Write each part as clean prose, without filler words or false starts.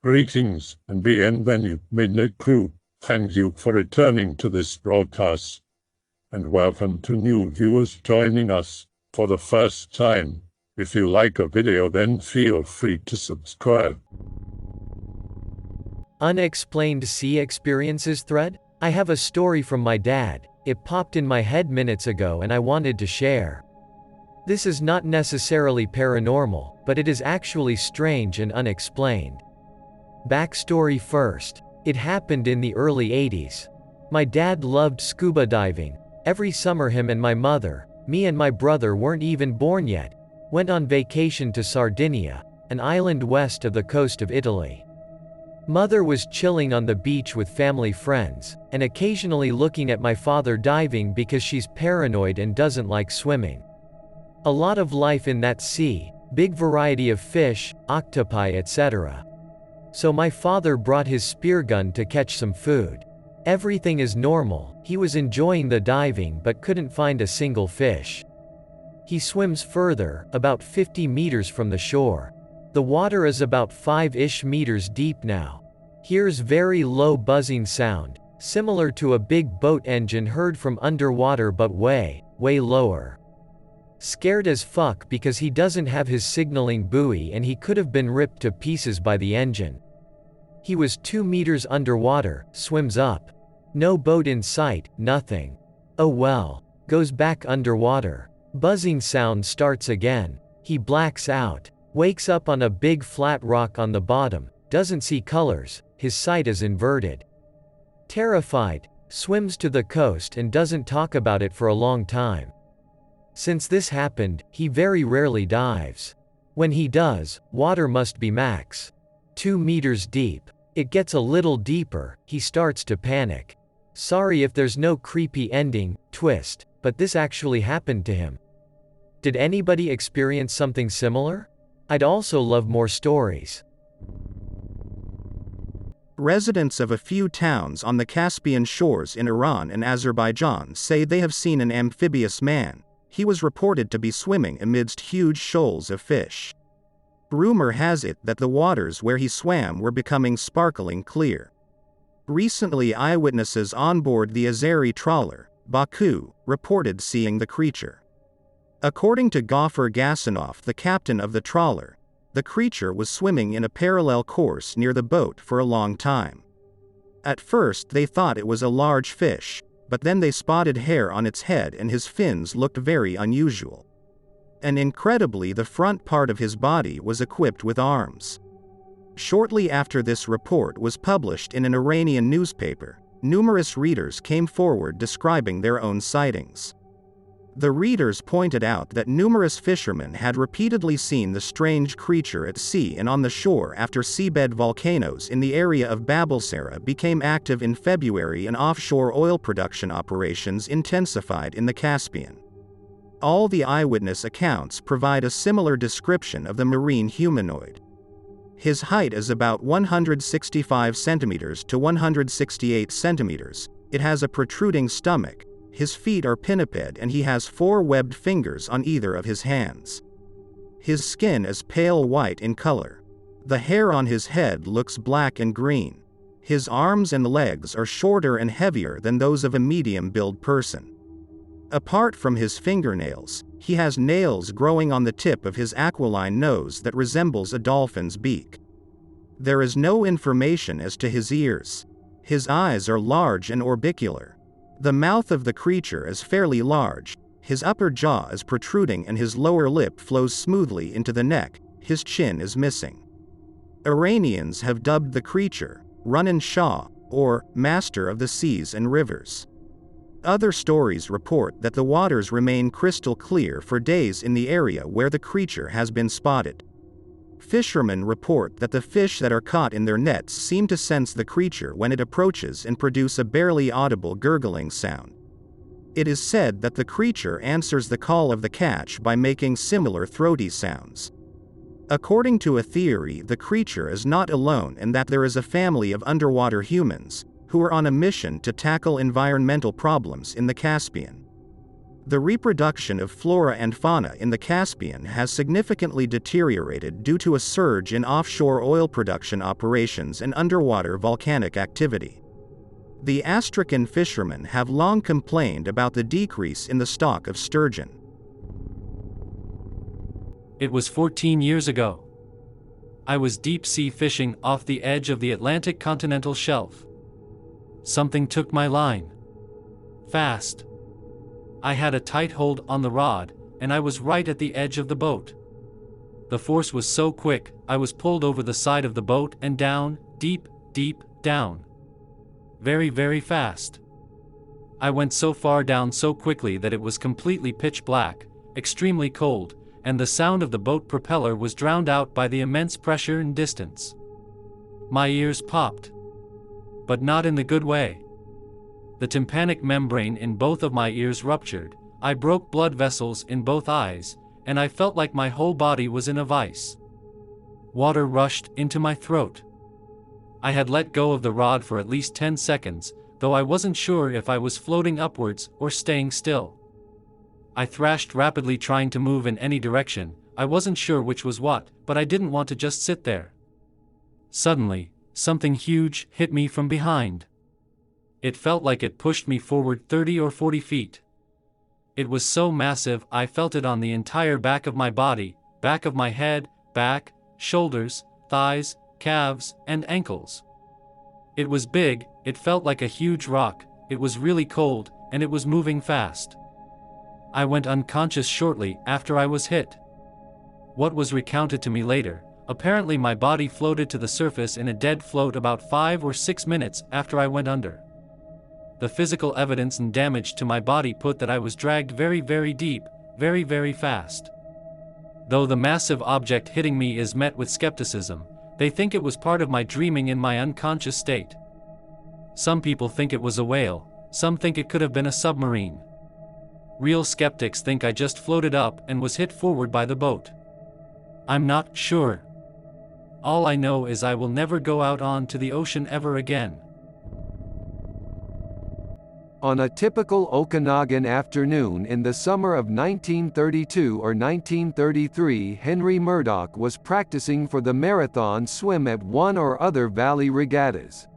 Greetings and bienvenue, midnight crew. Thank you for returning to this broadcast, and welcome to new viewers joining us for the first time. If you like a video, then feel free to subscribe. Unexplained sea experiences thread? I have a story from my dad. It popped in my head minutes ago and I wanted to share. This is not necessarily paranormal, but it is actually strange and unexplained. Backstory first. It happened in the early 80s. My dad loved scuba diving. Every summer him and my mother, me and my brother weren't even born yet, went on vacation to Sardinia, an island west of the coast of Italy. Mother was chilling on the beach with family friends, and occasionally looking at my father diving because she's paranoid and doesn't like swimming. A lot of life in that sea, big variety of fish, octopi, etc. So my father brought his spear gun to catch some food. Everything is normal, he was enjoying the diving but couldn't find a single fish. He swims further, about 50 meters from the shore. The water is about 5-ish meters deep now. Hears very low buzzing sound, similar to a big boat engine heard from underwater but way lower. Scared as fuck because he doesn't have his signaling buoy and he could have been ripped to pieces by the engine. He was 2 meters underwater, swims up. No boat in sight, nothing. Oh well. Goes back underwater. Buzzing sound starts again. He blacks out. Wakes up on a big flat rock on the bottom, doesn't see colors, his sight is inverted. Terrified, swims to the coast and doesn't talk about it for a long time. Since this happened, he very rarely dives. When he does, water must be max 2 meters deep. It gets a little deeper, he starts to panic. Sorry if there's no creepy ending, twist, but this actually happened to him. Did anybody experience something similar? I'd also love more stories. Residents of a few towns on the Caspian shores in Iran and Azerbaijan say they have seen an amphibious man. He was reported to be swimming amidst huge shoals of fish. Rumor has it that the waters where he swam were becoming sparkling clear. Recently, eyewitnesses on board the Azeri trawler, Boca, reported seeing the creature. According to Ghaffar Gassanov, the captain of the trawler, the creature was swimming in a parallel course near the boat for a long time. At first they thought it was a large fish, but then they spotted hair on its head and his fins looked very unusual. And incredibly, the front part of his body was equipped with arms. Shortly after this report was published in an Iranian newspaper, numerous readers came forward describing their own sightings. The readers pointed out that numerous fishermen had repeatedly seen the strange creature at sea and on the shore after seabed volcanoes in the area of Babalsara became active in February and offshore oil production operations intensified in the Caspian. All the eyewitness accounts provide a similar description of the marine humanoid. His height is about 165 centimeters to 168 centimeters, it has a protruding stomach, his feet are pinniped and he has 4 webbed fingers on either of his hands. His skin is pale white in color. The hair on his head looks black and green. His arms and legs are shorter and heavier than those of a medium-build person. Apart from his fingernails, he has nails growing on the tip of his aquiline nose that resembles a dolphin's beak. There is no information as to his ears. His eyes are large and orbicular. The mouth of the creature is fairly large, his upper jaw is protruding and his lower lip flows smoothly into the neck, his chin is missing. Iranians have dubbed the creature Runan-shah, or Master of the Seas and Rivers. Other stories report that the waters remain crystal clear for days in the area where the creature has been spotted. Fishermen report that the fish that are caught in their nets seem to sense the creature when it approaches and produce a barely audible gurgling sound. It is said that the creature answers the call of the catch by making similar throaty sounds. According to a theory, the creature is not alone and that there is a family of underwater humans who are on a mission to tackle environmental problems in the Caspian. The reproduction of flora and fauna in the Caspian has significantly deteriorated due to a surge in offshore oil production operations and underwater volcanic activity. The Astrakhan fishermen have long complained about the decrease in the stock of sturgeon. It was 14 years ago. I was deep-sea fishing off the edge of the Atlantic continental shelf. Something took my line. Fast. I had a tight hold on the rod, and I was right at the edge of the boat. The force was so quick, I was pulled over the side of the boat and down, deep, deep, down. Very, very fast. I went so far down so quickly that it was completely pitch black, extremely cold, and the sound of the boat propeller was drowned out by the immense pressure and distance. My ears popped. But not in the good way. The tympanic membrane in both of my ears ruptured, I broke blood vessels in both eyes, and I felt like my whole body was in a vice. Water rushed into my throat. I had let go of the rod for at least 10 seconds, though I wasn't sure if I was floating upwards or staying still. I thrashed rapidly trying to move in any direction, I wasn't sure which was what, but I didn't want to just sit there. Suddenly, something huge hit me from behind. It felt like it pushed me forward 30 or 40 feet. It was so massive I felt it on the entire back of my body, back of my head, back, shoulders, thighs, calves, and ankles. It was big, it felt like a huge rock, it was really cold, and it was moving fast. I went unconscious shortly after I was hit. What was recounted to me later, apparently my body floated to the surface in a dead float about 5 or 6 minutes after I went under. The physical evidence and damage to my body put that I was dragged very, very deep, very, very fast. Though the massive object hitting me is met with skepticism, they think it was part of my dreaming in my unconscious state. Some people think it was a whale, some think it could have been a submarine. Real skeptics think I just floated up and was hit forward by the boat. I'm not sure. All I know is I will never go out onto the ocean ever again. On a typical Okanagan afternoon in the summer of 1932 or 1933, Henry Murdoch was practicing for the marathon swim at one or other valley regattas.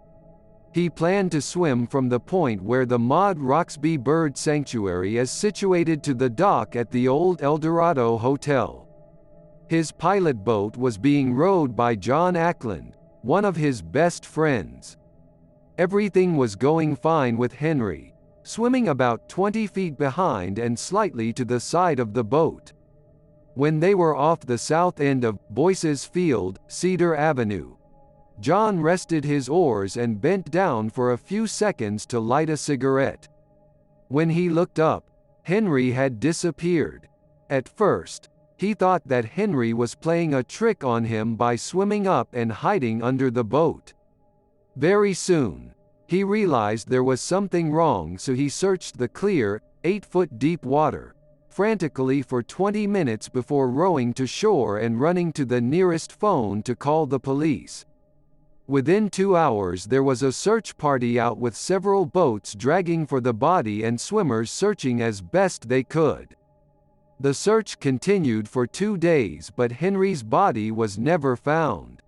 He planned to swim from the point where the Maud Roxby Bird Sanctuary is situated to the dock at the old Eldorado Hotel. His pilot boat was being rowed by John Ackland, one of his best friends. Everything was going fine with Henry, swimming about 20 feet behind and slightly to the side of the boat. When they were off the south end of Boyce's Field, Cedar Avenue, John rested his oars and bent down for a few seconds to light a cigarette. When he looked up, Henry had disappeared. At first, he thought that Henry was playing a trick on him by swimming up and hiding under the boat. Very soon, he realized there was something wrong, so he searched the clear, 8-foot deep water, frantically for 20 minutes before rowing to shore and running to the nearest phone to call the police. Within 2 hours there was a search party out with several boats dragging for the body and swimmers searching as best they could. The search continued for 2 days, but Henry's body was never found.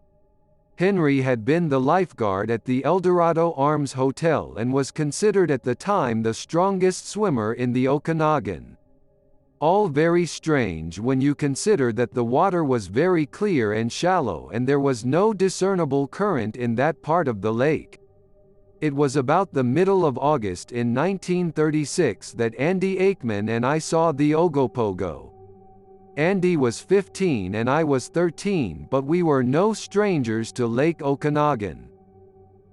Henry had been the lifeguard at the Eldorado Arms Hotel and was considered at the time the strongest swimmer in the Okanagan. All very strange when you consider that the water was very clear and shallow and there was no discernible current in that part of the lake. It was about the middle of August in 1936 that Andy Aikman and I saw the Ogopogo. Andy was 15 and I was 13, but we were no strangers to Lake Okanagan.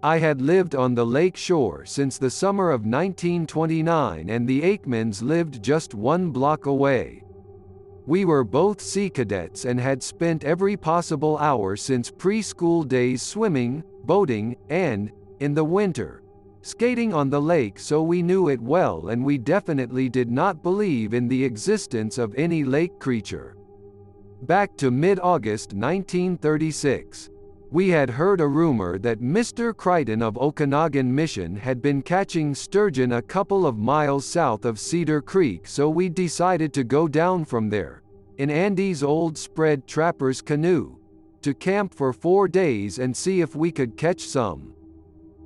I had lived on the lake shore since the summer of 1929 and the Aikmans lived just 1 block away. We were both sea cadets and had spent every possible hour since preschool days swimming, boating, and, in the winter, skating on the lake, so we knew it well and we definitely did not believe in the existence of any lake creature. Back to mid-August 1936. We had heard a rumor that Mr. Crichton of Okanagan Mission had been catching sturgeon a couple of miles south of Cedar Creek, so we decided to go down from there, in Andy's old spread trapper's canoe, to camp for 4 days and see if we could catch some.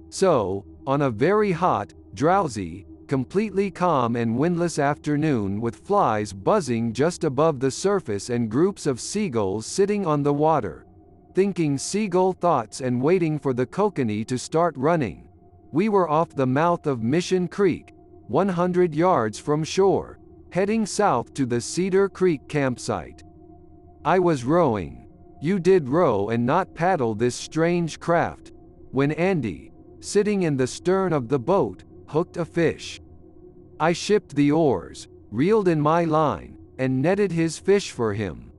So, on a very hot, drowsy, completely calm and windless afternoon with flies buzzing just above the surface and groups of seagulls sitting on the water, thinking seagull thoughts and waiting for the kokanee to start running, we were off the mouth of Mission Creek, 100 yards from shore, heading south to the Cedar Creek campsite. I was rowing. You did row and not paddle this strange craft, when Andy, sitting in the stern of the boat, hooked a fish. I shipped the oars, reeled in my line, and netted his fish for him.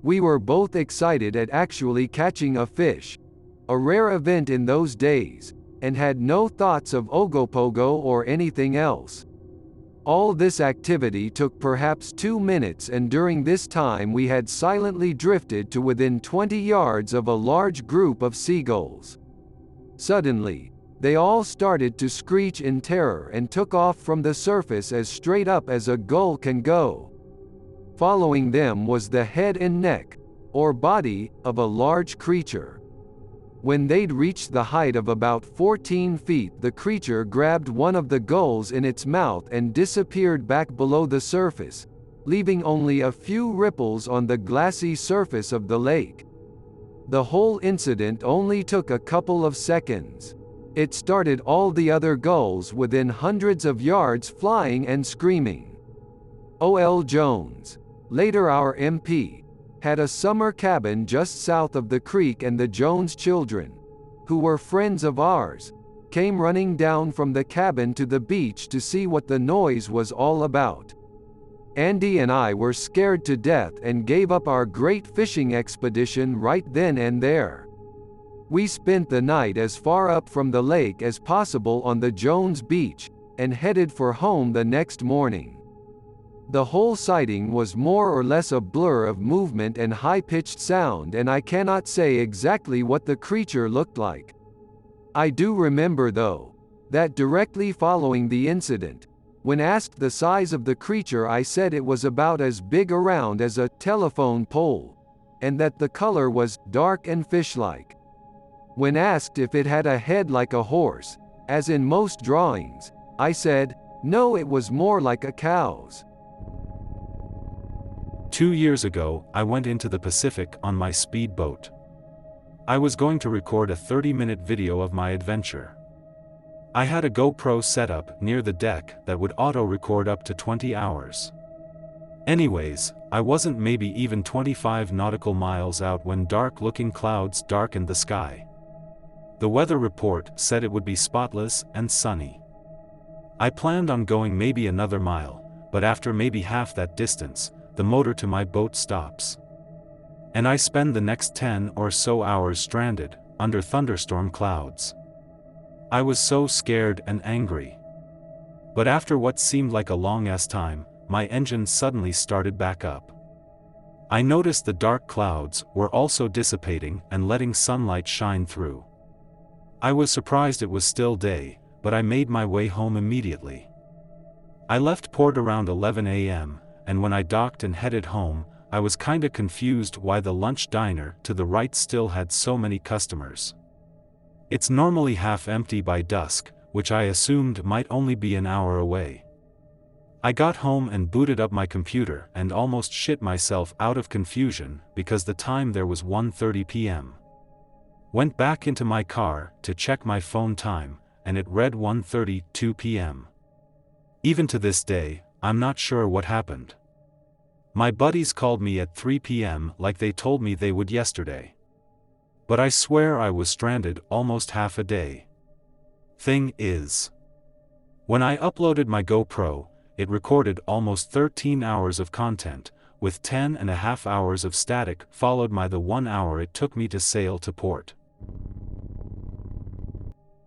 We were both excited at actually catching a fish, a rare event in those days, and had no thoughts of Ogopogo or anything else. All this activity took perhaps 2 minutes, and during this time we had silently drifted to within 20 yards of a large group of seagulls. Suddenly, they all started to screech in terror and took off from the surface as straight up as a gull can go. Following them was the head and neck, or body, of a large creature. When they'd reached the height of about 14 feet, the creature grabbed one of the gulls in its mouth and disappeared back below the surface, leaving only a few ripples on the glassy surface of the lake. The whole incident only took a couple of seconds. It started all the other gulls within hundreds of yards flying and screaming. O.L. Jones, later our MP, had a summer cabin just south of the creek, and the Jones children, who were friends of ours, came running down from the cabin to the beach to see what the noise was all about. Andy and I were scared to death and gave up our great fishing expedition right then and there. We spent the night as far up from the lake as possible on the Jones beach, and headed for home the next morning. The whole sighting was more or less a blur of movement and high-pitched sound, and I cannot say exactly what the creature looked like. I do remember, though, that directly following the incident, when asked the size of the creature, I said it was about as big around as a telephone pole, and that the color was dark and fish-like. When asked if it had a head like a horse, as in most drawings, I said, no, it was more like a cow's. 2 years ago, I went into the Pacific on my speedboat. I was going to record a 30-minute video of my adventure. I had a GoPro set up near the deck that would auto-record up to 20 hours. Anyways, I wasn't maybe even 25 nautical miles out when dark-looking clouds darkened the sky. The weather report said it would be spotless and sunny. I planned on going maybe another mile, but after maybe half that distance, the motor to my boat stops. And I spend the next 10 or so hours stranded, under thunderstorm clouds. I was so scared and angry. But after what seemed like a long-ass time, my engine suddenly started back up. I noticed the dark clouds were also dissipating and letting sunlight shine through. I was surprised it was still day, but I made my way home immediately. I left port around 11 a.m., and when I docked and headed home, I was kinda confused why the lunch diner to the right still had so many customers. It's normally half empty by dusk, which I assumed might only be an hour away. I got home and booted up my computer and almost shit myself out of confusion because the time there was 1:30 p.m. Went back into my car to check my phone time, and it read 1:32 p.m. Even to this day, I'm not sure what happened. My buddies called me at 3 p.m. like they told me they would yesterday. But I swear I was stranded almost half a day. Thing is, when I uploaded my GoPro, it recorded almost 13 hours of content, with 10.5 hours of static followed by the 1 hour it took me to sail to port.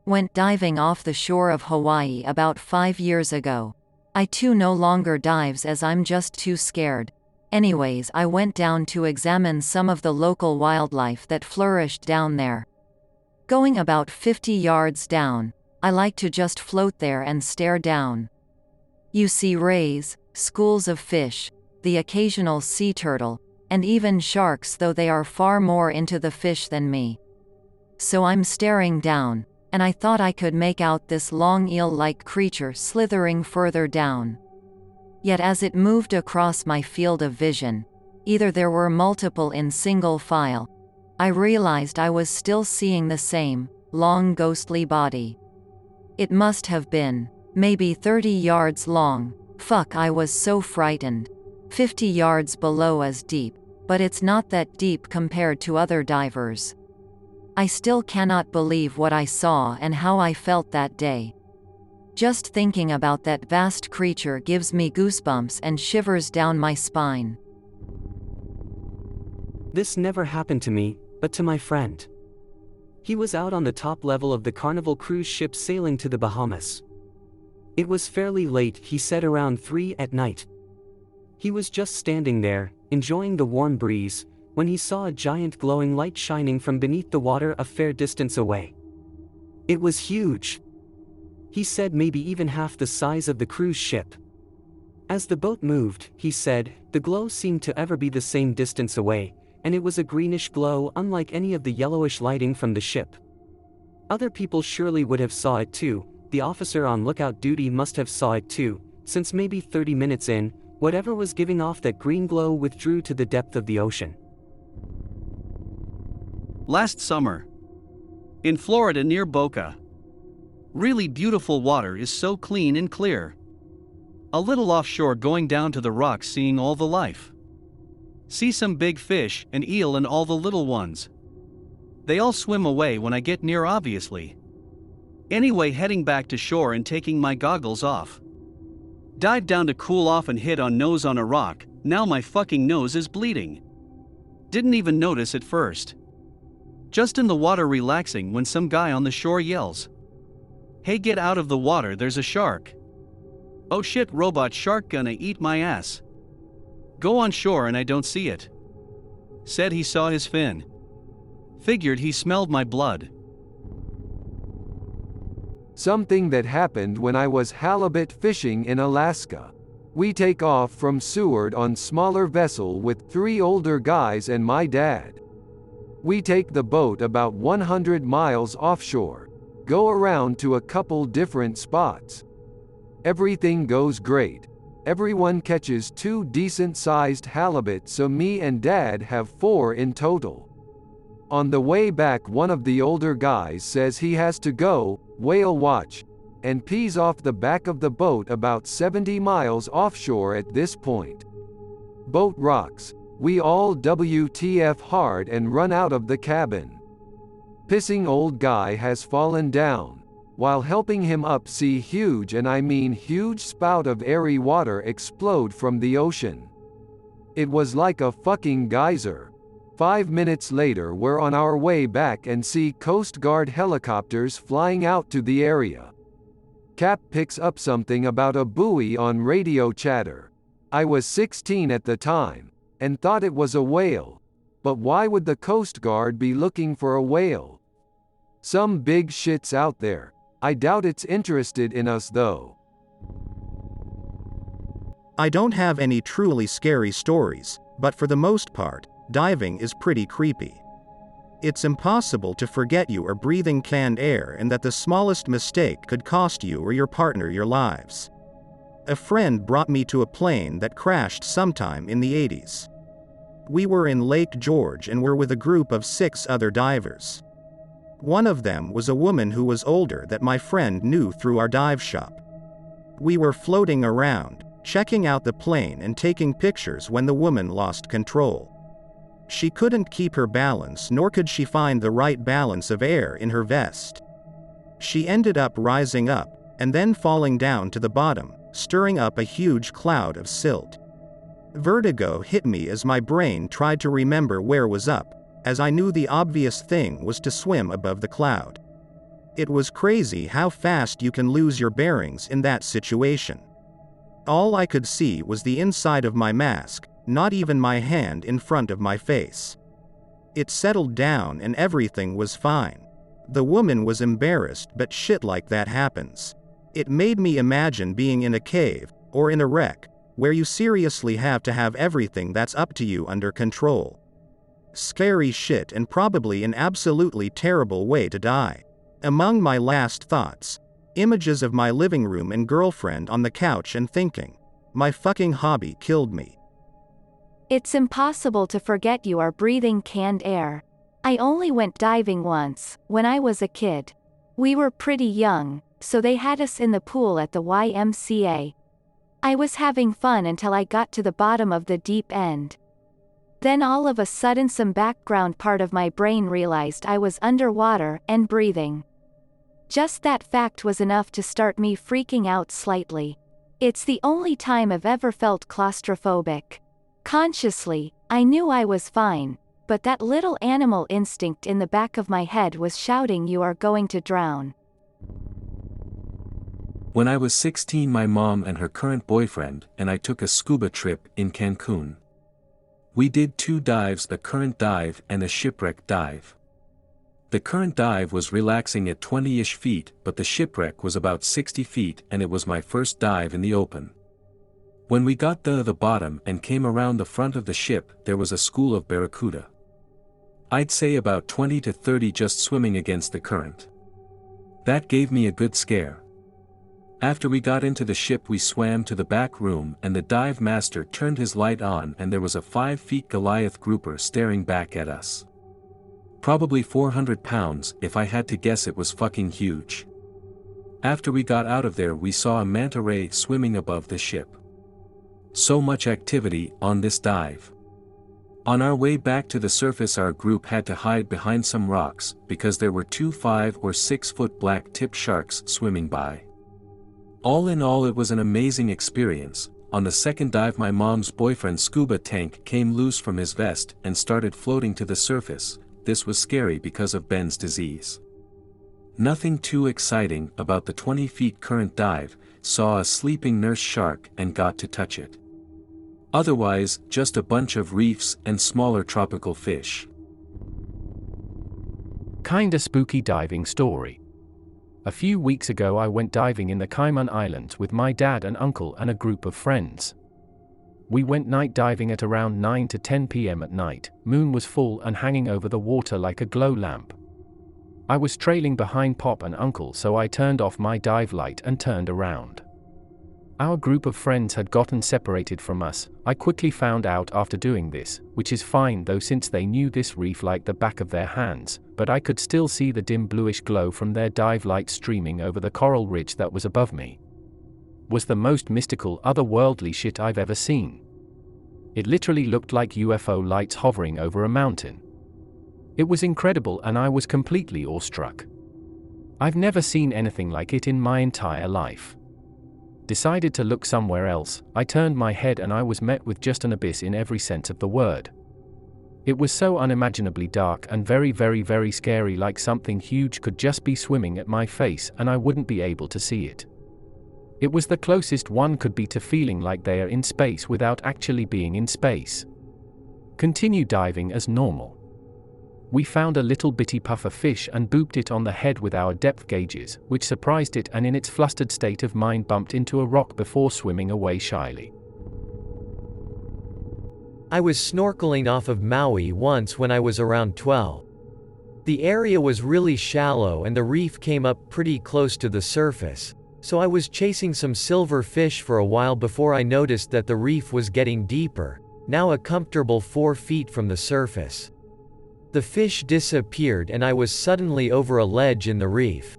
Went diving off the shore of Hawaii about 5 years ago. I too no longer dives as I'm just too scared. Anyways, I went down to examine some of the local wildlife that flourished down there. Going about 50 yards down, I like to just float there and stare down. You see rays, schools of fish, the occasional sea turtle, and even sharks, though they are far more into the fish than me. So I'm staring down, and I thought I could make out this long eel-like creature slithering further down. Yet as it moved across my field of vision, either there were multiple in single file, I realized I was still seeing the same, long ghostly body. It must have been, maybe 30 yards long. Fuck, I was so frightened. 50 yards below is deep, but it's not that deep compared to other divers. I still cannot believe what I saw and how I felt that day. Just thinking about that vast creature gives me goosebumps and shivers down my spine. This never happened to me, but to my friend. He was out on the top level of the Carnival cruise ship sailing to the Bahamas. It was fairly late, he said, around 3 at night. He was just standing there, enjoying the warm breeze, when he saw a giant glowing light shining from beneath the water a fair distance away. It was huge. He said maybe even half the size of the cruise ship. As the boat moved, he said, the glow seemed to ever be the same distance away, and it was a greenish glow unlike any of the yellowish lighting from the ship. Other people surely would have saw it too. The officer on lookout duty must have saw it too, since maybe 30 minutes in, whatever was giving off that green glow withdrew to the depth of the ocean. Last summer, in Florida near Boca. Really beautiful water, is so clean and clear. A little offshore, going down to the rocks, seeing all the life. See some big fish, an eel and all the little ones. They all swim away when I get near, obviously. Anyway, heading back to shore and taking my goggles off. Dived down to cool off and hit on nose on a rock. Now my fucking nose is bleeding. Didn't even notice at first. Just in the water relaxing when some guy on the shore yells, "Hey, get out of the water, there's a shark." Oh shit, robot shark gonna eat my ass. Go on shore and I don't see it. Said he saw his fin. Figured he smelled my blood. Something that happened when I was halibut fishing in Alaska. We take off from Seward on smaller vessel with 3 older guys and my dad. We take the boat about 100 miles offshore, go around to a couple different spots. Everything goes great. Everyone catches 2 decent-sized halibut, so me and Dad have 4 in total. On the way back, one of the older guys says he has to go whale watch, and pees off the back of the boat about 70 miles offshore at this point. Boat rocks. We all WTF hard and run out of the cabin. Pissing old guy has fallen down. While helping him up, see huge, and I mean huge, spout of airy water explode from the ocean. It was like a fucking geyser. 5 minutes later we're on our way back and see Coast Guard helicopters flying out to the area. Cap picks up something about a buoy on radio chatter. I was 16 at the time, and thought it was a whale. But why would the Coast Guard be looking for a whale? Some big shit's out there. I doubt it's interested in us though. I don't have any truly scary stories, but for the most part, diving is pretty creepy. It's impossible to forget you are breathing canned air and that the smallest mistake could cost you or your partner your lives. A friend brought me to a plane that crashed sometime in the 80s. We were in Lake George and were with a group of 6 other divers. One of them was a woman who was older that my friend knew through our dive shop. We were floating around, checking out the plane and taking pictures when the woman lost control. She couldn't keep her balance, nor could she find the right balance of air in her vest. She ended up rising up, and then falling down to the bottom, stirring up a huge cloud of silt. Vertigo hit me as my brain tried to remember where was up, as I knew the obvious thing was to swim above the cloud. It was crazy how fast you can lose your bearings in that situation. All I could see was the inside of my mask, not even my hand in front of my face. It settled down and everything was fine. The woman was embarrassed, but shit like that happens. It made me imagine being in a cave, or in a wreck, where you seriously have to have everything that's up to you under control. Scary shit, and probably an absolutely terrible way to die. Among my last thoughts, images of my living room and girlfriend on the couch and thinking, my fucking hobby killed me. It's impossible to forget you are breathing canned air. I only went diving once, when I was a kid. We were pretty young, so they had us in the pool at the YMCA. I was having fun until I got to the bottom of the deep end. Then all of a sudden some background part of my brain realized I was underwater and breathing. Just that fact was enough to start me freaking out slightly. It's the only time I've ever felt claustrophobic. Consciously, I knew I was fine, but that little animal instinct in the back of my head was shouting, "You are going to drown." When I was 16, my mom and her current boyfriend and I took a scuba trip in Cancun. We did 2 dives, a current dive and a shipwreck dive. The current dive was relaxing at 20-ish feet, but the shipwreck was about 60 feet, and it was my first dive in the open. When we got to the bottom and came around the front of the ship, there was a school of barracuda. I'd say about 20 to 30 just swimming against the current. That gave me a good scare. After we got into the ship, we swam to the back room and the dive master turned his light on and there was a 5 feet Goliath grouper staring back at us. Probably 400 pounds, if I had to guess. It was fucking huge. After we got out of there, we saw a manta ray swimming above the ship. So much activity on this dive. On our way back to the surface, our group had to hide behind some rocks because there were 2 5 or 6 foot black tip sharks swimming by. All in all, it was an amazing experience. On the second dive, my mom's boyfriend's scuba tank came loose from his vest and started floating to the surface. This was scary because of Ben's disease. Nothing too exciting about the 20 feet current dive. Saw a sleeping nurse shark and got to touch it. Otherwise, just a bunch of reefs and smaller tropical fish. Kinda spooky diving story. A few weeks ago I went diving in the Cayman Islands with my dad and uncle and a group of friends. We went night diving at around 9 to 10 p.m. at night. Moon was full and hanging over the water like a glow lamp. I was trailing behind Pop and Uncle, so I turned off my dive light and turned around. Our group of friends had gotten separated from us. I quickly found out after doing this, which is fine though, since they knew this reef like the back of their hands, but I could still see the dim bluish glow from their dive light streaming over the coral ridge that was above me. Was the most mystical, otherworldly shit I've ever seen. It literally looked like UFO lights hovering over a mountain. It was incredible and I was completely awestruck. I've never seen anything like it in my entire life. Decided to look somewhere else. I turned my head and I was met with just an abyss in every sense of the word. It was so unimaginably dark and very, very, very scary, like something huge could just be swimming at my face and I wouldn't be able to see it. It was the closest one could be to feeling like they are in space without actually being in space. Continue diving as normal. We found a little bitty puffer fish and booped it on the head with our depth gauges, which surprised it and in its flustered state of mind bumped into a rock before swimming away shyly. I was snorkeling off of Maui once when I was around 12. The area was really shallow and the reef came up pretty close to the surface, so I was chasing some silver fish for a while before I noticed that the reef was getting deeper, now a comfortable 4 feet from the surface. The fish disappeared and I was suddenly over a ledge in the reef.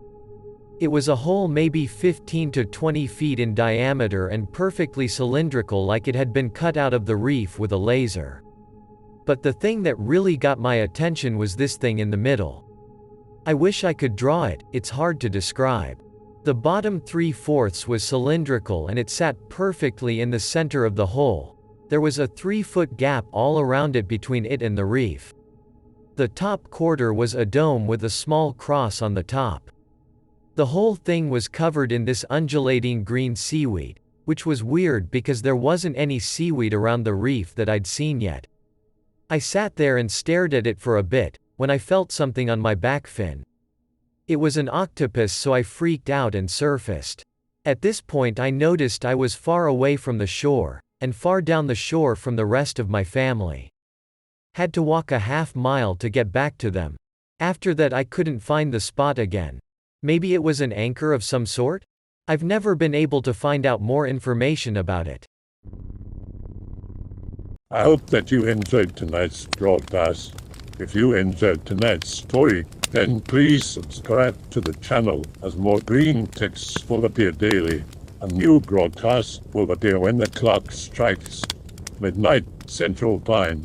It was a hole maybe 15 to 20 feet in diameter and perfectly cylindrical, like it had been cut out of the reef with a laser. But the thing that really got my attention was this thing in the middle. I wish I could draw it, it's hard to describe. The bottom 3/4 was cylindrical and it sat perfectly in the center of the hole. There was a 3-foot gap all around it between it and the reef. The top quarter was a dome with a small cross on the top. The whole thing was covered in this undulating green seaweed. which was weird because there wasn't any seaweed around the reef that I'd seen yet. I sat there and stared at it for a bit, when I felt something on my back fin. It was an octopus, so I freaked out and surfaced. At this point I noticed I was far away from the shore, and far down the shore from the rest of my family. Had to walk a half-mile to get back to them. After that I couldn't find the spot again. Maybe it was an anchor of some sort? I've never been able to find out more information about it. I hope that you enjoyed tonight's broadcast. If you enjoyed tonight's story, then please subscribe to the channel, as more green texts will appear daily. A new broadcast will appear when the clock strikes midnight Central Time.